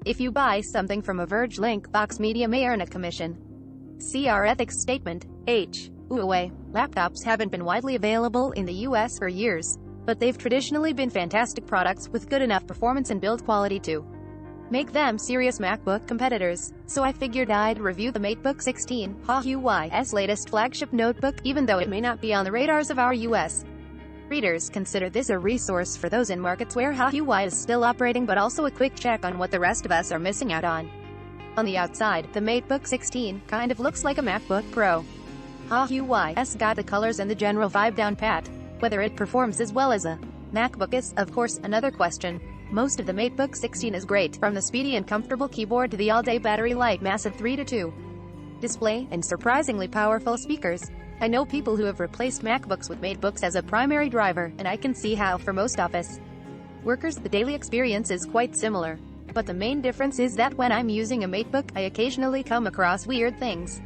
If you buy something from a Verge link, Vox Media may earn a commission. See our ethics statement. Huawei laptops haven't been widely available in the US for years, but they've traditionally been fantastic products with good enough performance and build quality to make them serious MacBook competitors. So I figured I'd review the MateBook 16, Huawei's latest flagship notebook, even though it may not be on the radars of our US readers. Consider this a resource for those in markets where Huawei is still operating, but also a quick check on what the rest of us are missing out on. On the outside, the MateBook 16 kind of looks like a MacBook Pro. Huawei's got the colors and the general vibe down pat. Whether it performs as well as a MacBook is, of course, another question. Most of the MateBook 16 is great, from the speedy and comfortable keyboard to the all-day battery life, massive 3:2 display, and surprisingly powerful speakers. I know people who have replaced MacBooks with MateBooks as a primary driver, and I can see how, for most office workers, the daily experience is quite similar. But the main difference is that when I'm using a MateBook, I occasionally come across weird things.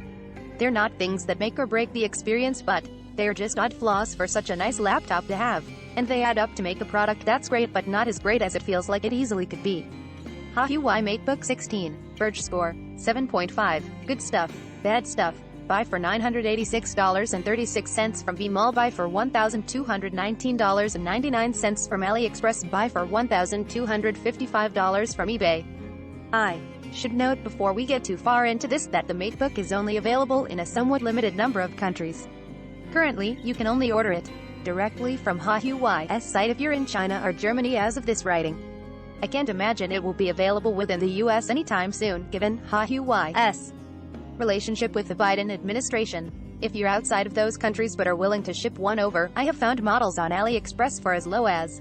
They're not things that make or break the experience, but they're just odd flaws for such a nice laptop to have. And they add up to make a product that's great, but not as great as it feels like it easily could be. Huawei MateBook 16. Verge score, 7.5. Good stuff. Bad stuff. Buy for $986.36 from Vmall. Buy for $1,219.99 from AliExpress. Buy for $1,255 from eBay. I should note before we get too far into this that the MateBook is only available in a somewhat limited number of countries. Currently, you can only order it directly from Huawei's site if you're in China or Germany as of this writing. I can't imagine it will be available within the US anytime soon, given Huawei's relationship with the Biden administration. If you're outside of those countries but are willing to ship one over, I have found models on AliExpress for as low as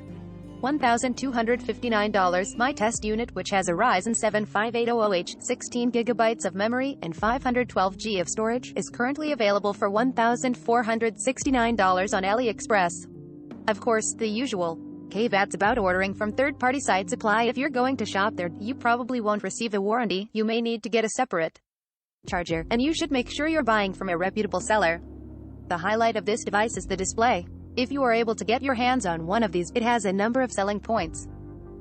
$1,259. My test unit, which has a Ryzen 7 5800H, 16 GB of memory, and 512 GB of storage, is currently available for $1,469 on AliExpress. Of course, the usual caveats about ordering from third-party sites apply. If you're going to shop there, you probably won't receive a warranty, you may need to get a separate charger, and you should make sure you're buying from a reputable seller. The highlight of this device is the display. If you are able to get your hands on one of these, it has a number of selling points.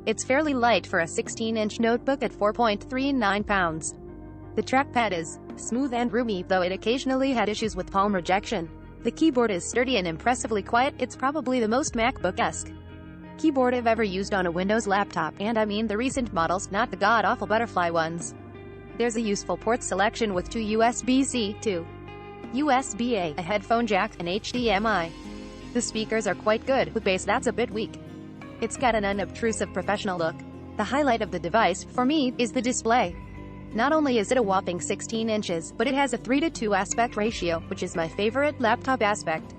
It's fairly light for a 16-inch notebook at 4.39 pounds. The trackpad is smooth and roomy, though it occasionally had issues with palm rejection. The keyboard is sturdy and impressively quiet. It's probably the most MacBook-esque keyboard I've ever used on a Windows laptop, and I mean the recent models, not the god-awful butterfly ones. There's a useful port selection with two USB-C, two USB-A, a headphone jack, and HDMI. The speakers are quite good, with bass that's a bit weak. It's got an unobtrusive professional look. The highlight of the device, for me, is the display. Not only is it a whopping 16 inches, but it has a 3:2 aspect ratio, which is my favorite laptop aspect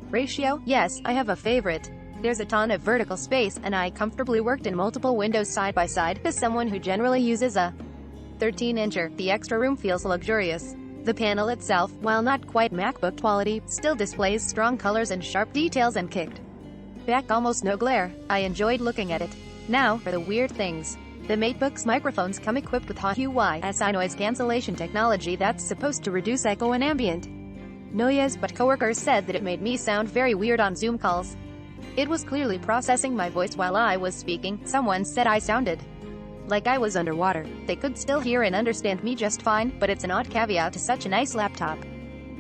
ratio. Yes, I have a favorite. There's a ton of vertical space, and I comfortably worked in multiple windows side by side. As someone who generally uses a 13-incher, the extra room feels luxurious. The panel itself, while not quite MacBook quality, still displays strong colors and sharp details and kicked back almost no glare. I enjoyed looking at it. Now, for the weird things. The MateBook's microphones come equipped with Huawei's noise cancellation technology that's supposed to reduce echo and ambient noise, but coworkers said that it made me sound very weird on Zoom calls. It was clearly processing my voice while I was speaking. Someone said I sounded like I was underwater. They could still hear and understand me just fine, but it's an odd caveat to such a nice laptop.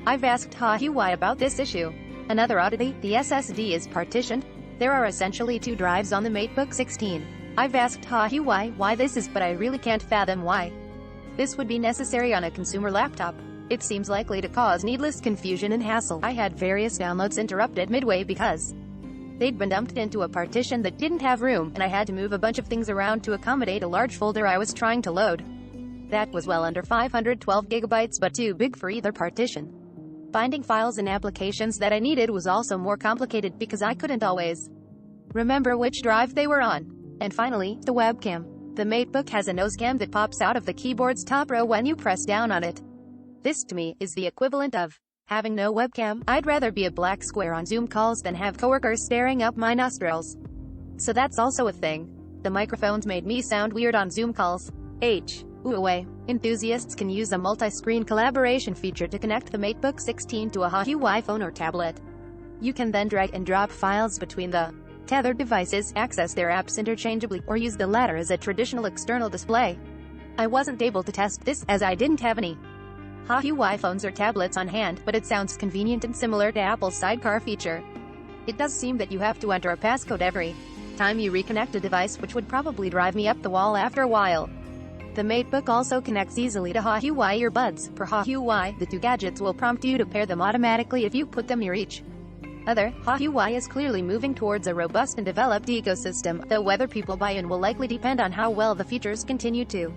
I've asked Huawei about this issue. Another oddity, the SSD is partitioned. There are essentially two drives on the MateBook 16. I've asked Huawei why this is, but I really can't fathom why this would be necessary on a consumer laptop. It seems likely to cause needless confusion and hassle. I had various downloads interrupted midway because they'd been dumped into a partition that didn't have room, and I had to move a bunch of things around to accommodate a large folder I was trying to load. That was well under 512 gigabytes, but too big for either partition. Finding files and applications that I needed was also more complicated because I couldn't always remember which drive they were on. And finally, the webcam. The MateBook has a nose cam that pops out of the keyboard's top row when you press down on it. This, to me, is the equivalent of having no webcam. I'd rather be a black square on Zoom calls than have coworkers staring up my nostrils. So that's also a thing. The microphones made me sound weird on Zoom calls. Huawei enthusiasts can use a multi-screen collaboration feature to connect the MateBook 16 to a Huawei phone or tablet. You can then drag and drop files between the tethered devices, access their apps interchangeably, or use the latter as a traditional external display. I wasn't able to test this, as I didn't have any Huawei phones or tablets on hand, but it sounds convenient and similar to Apple's sidecar feature. It does seem that you have to enter a passcode every time you reconnect a device, which would probably drive me up the wall after a while. The MateBook also connects easily to Huawei earbuds. Per Huawei, the two gadgets will prompt you to pair them automatically if you put them near each other. Huawei is clearly moving towards a robust and developed ecosystem, though whether people buy in will likely depend on how well the features continue to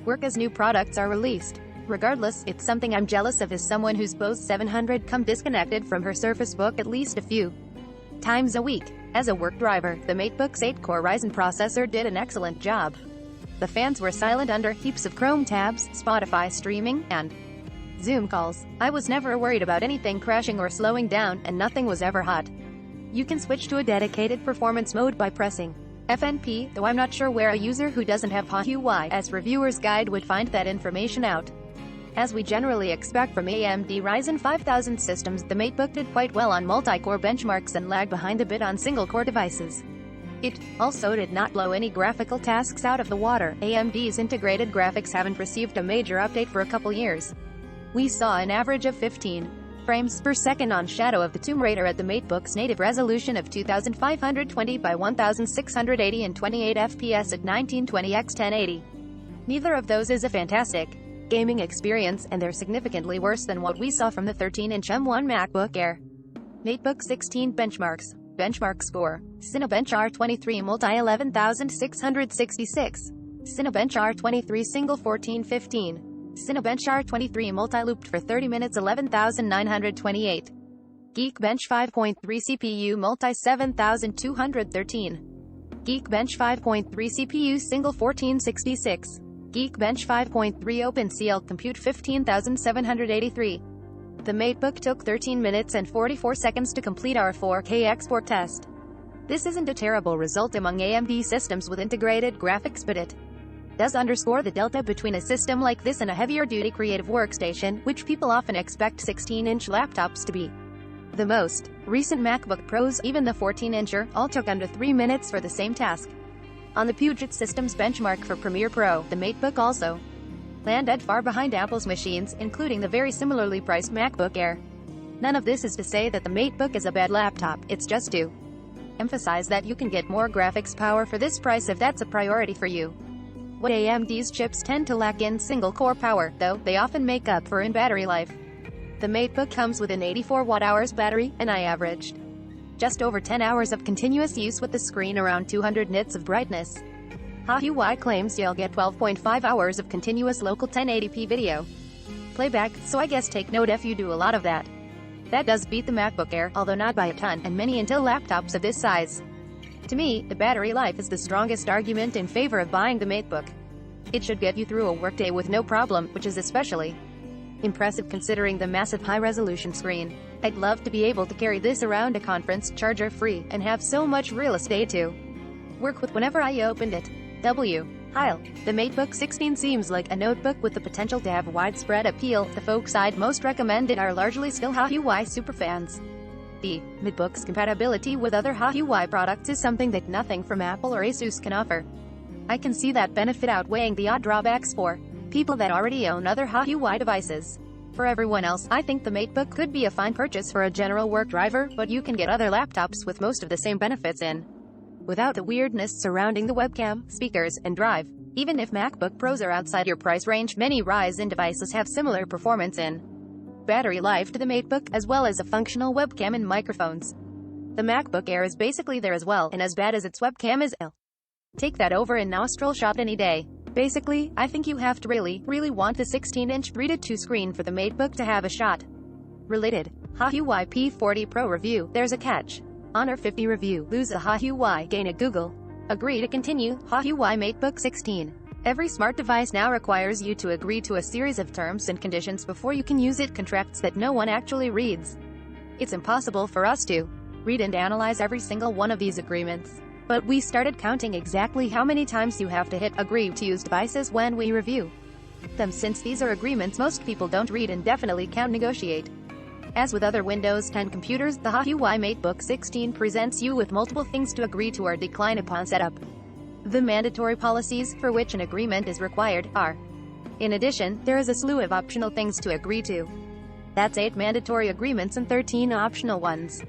work as new products are released. Regardless, it's something I'm jealous of as someone whose Bose 700 come disconnected from her Surface Book at least a few times a week. As a work driver, the MateBook's 8-core Ryzen processor did an excellent job. The fans were silent under heaps of Chrome tabs, Spotify streaming, and Zoom calls. I was never worried about anything crashing or slowing down, and nothing was ever hot. You can switch to a dedicated performance mode by pressing FNP, though I'm not sure where a user who doesn't have Huawei's reviewer's guide would find that information out. As we generally expect from AMD Ryzen 5000 systems, the MateBook did quite well on multi-core benchmarks and lagged behind a bit on single-core devices. It also did not blow any graphical tasks out of the water. AMD's integrated graphics haven't received a major update for a couple years. We saw an average of 15 frames per second on Shadow of the Tomb Raider at the MateBook's native resolution of 2520 by 1680 and 28 FPS at 1920x1080. Neither of those is a fantastic gaming experience, and they're significantly worse than what we saw from the 13-inch M1 MacBook Air. MateBook 16 benchmarks. Benchmark score. Cinebench R23 Multi 11666. Cinebench R23 Single 1415. Cinebench R23 Multi looped for 30 minutes 11928. Geekbench 5.3 CPU Multi 7213. Geekbench 5.3 CPU Single 1466. Geekbench 5.3 OpenCL Compute 15783. The MateBook took 13 minutes and 44 seconds to complete our 4K export test. This isn't a terrible result among AMD systems with integrated graphics, but it does underscore the delta between a system like this and a heavier-duty creative workstation, which people often expect 16-inch laptops to be. The most recent MacBook Pros, even the 14-incher, all took under 3 minutes for the same task. On the Puget Systems benchmark for Premiere Pro, the MateBook also landed far behind Apple's machines, including the very similarly priced MacBook Air. None of this is to say that the MateBook is a bad laptop, it's just to emphasize that you can get more graphics power for this price if that's a priority for you. What AMD's chips tend to lack in single-core power, though, they often make up for in battery life. The MateBook comes with an 84 watt-hours battery, and I averaged just over 10 hours of continuous use with the screen around 200 nits of brightness. Huawei claims you'll get 12.5 hours of continuous local 1080p video playback, so I guess take note if you do a lot of that. That does beat the MacBook Air, although not by a ton, and many Intel laptops of this size. To me, the battery life is the strongest argument in favor of buying the MateBook. It should get you through a workday with no problem, which is especially impressive considering the massive high-resolution screen. I'd love to be able to carry this around a conference, charger-free, and have so much real estate to work with whenever I opened it. Heil. The MateBook 16 seems like a notebook with the potential to have widespread appeal. The folks I'd most recommend it are largely still Huawei superfans. The MateBook's compatibility with other Huawei products is something that nothing from Apple or Asus can offer. I can see that benefit outweighing the odd drawbacks for people that already own other Huawei devices. For everyone else, I think the MateBook could be a fine purchase for a general work driver, but you can get other laptops with most of the same benefits in without the weirdness surrounding the webcam, speakers, and drive. Even if MacBook Pros are outside your price range, many Ryzen devices have similar performance in battery life to the MateBook, as well as a functional webcam and microphones. The MacBook Air is basically there as well, and as bad as its webcam is, take that over a nostril shot any day. Basically, I think you have to really want the 16-inch 3:2 screen for the MateBook to have a shot. Related. Huawei P40 Pro review. There's a catch. Honor 50 review. Lose a Huawei, gain a Google. Agree to continue. Huawei MateBook 16. Every smart device now requires you to agree to a series of terms and conditions before you can use it, contracts that no one actually reads. It's impossible for us to read and analyze every single one of these agreements. But we started counting exactly how many times you have to hit agree to use devices when we review them. Since these are agreements most people don't read and definitely can't negotiate. As with other Windows 10 computers, the Huawei MateBook 16 presents you with multiple things to agree to or decline upon setup. The mandatory policies, for which an agreement is required, are. In addition, there is a slew of optional things to agree to. That's 8 mandatory agreements and 13 optional ones.